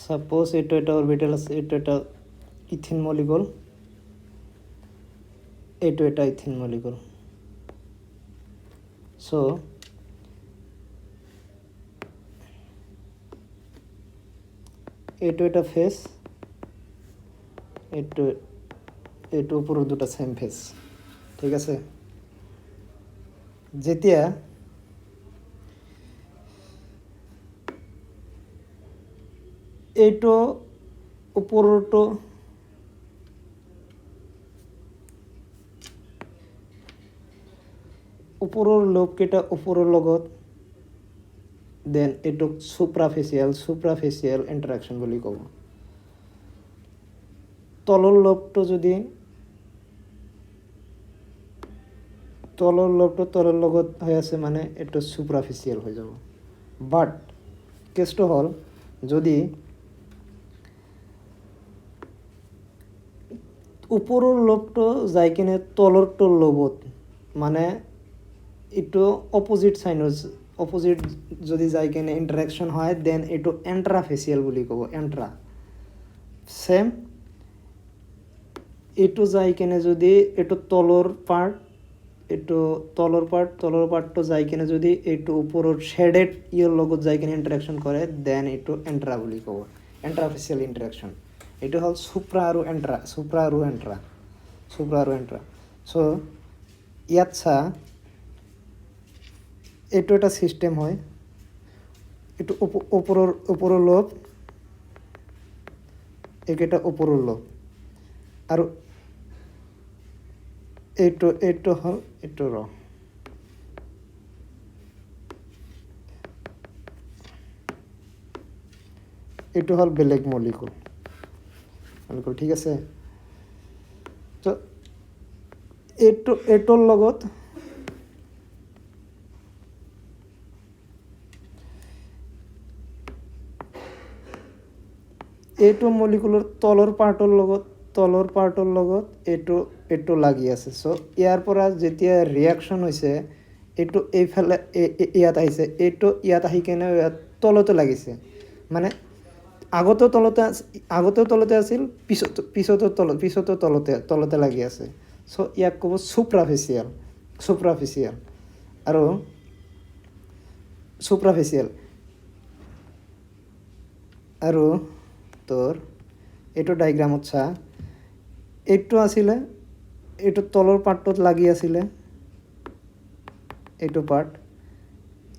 Suppose এটা orbital আছে, এটা ইথিন মলিকুল, এটা ইথিন মলিকুল। সো এটা ফেস, এটা উপরের দুটো সেম ফেস, ঠিক আছে। যেতিয়া এইটো উপৰটো ওপৰৰ লোবকেইটা ওপৰৰ লগত, দেন এইটোক সুপ্ৰাফেচিয়েল ইণ্টাৰেকশ্যন বুলি ক'ব। তলৰ লোবটো যদি তলৰ লোবটো তলৰ লগত হৈ আছে মানে এইটো সুপ্ৰাফেচিয়েল হৈ যাব। বাট কেছটো হ'ল যদি ওপৰৰ লোবটো যাই কিনে তলৰটো লোবত, মানে এইটো অপজিট যদি যাই কিনে ইণ্টাৰেকশ্যন হয়, দেন এইটো এণ্ট্ৰাফেচিয়েল বুলি ক'ব। সেম এইটো যাই কিনে যদি এইটো তলৰ পাৰ্টটো যাই কিনে যদি এইটো ওপৰৰ শ্বেডেড ইয়াৰ লগত যাই কিনে ইণ্টাৰেকশ্যন কৰে, দেন এইটো এণ্ট্ৰা বুলি ক'ব, এণ্ট্ৰাফেচিয়েল ইণ্টাৰেকশ্যন। এইটো হ'ল সুপ্ৰা আৰু এণ্ট্ৰা। চ' ইয়াত চা, এইটো এটা ছিষ্টেম হয়, এইটো ওপৰৰ লোব, এইকেইটা ওপৰৰ লোব, আৰু এইটো হ'ল এইটো হ'ল বেলেগ মলিকুল, ঠিক আছে। তো এইটোৰ লগত এইটো মলিকুলৰ তলৰ পাৰ্টৰ লগত এইটো লাগি আছে। চ' ইয়াৰ পৰা যেতিয়া ৰিয়েকশ্যন হৈছে, এইটো এইফালে ইয়াত আহিছে, এইটো ইয়াত আহি কেনে ইয়াত তলতে লাগিছে, মানে আগতেও তলতে আছিল, পিছতো তলতে লাগি আছে। চ' ইয়াক ক'ব সুপ্ৰাফেচিয়েল আৰু তোৰ এইটো ডায়েগ্ৰামত চা, এইটো আছিলে, এইটো তলৰ পাৰ্টটোত লাগি আছিলে, এইটো পাৰ্ট,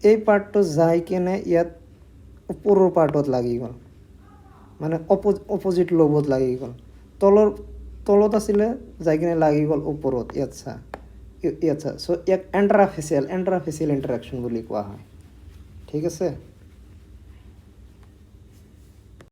এই পাৰ্টটো যাই কেনে ইয়াত ওপৰৰ পাৰ্টত লাগি গ'ল, মানে অপজিট লোবত লাগি গ'ল। তলত আছিলে, যাই কিনে লাগি গ'ল ওপৰত, ইয়াত চা। চ' ইয়াক এণ্ট্ৰাফেচিয়েল ইণ্টাৰেকশ্যন বুলি কোৱা হয়, ঠিক আছে।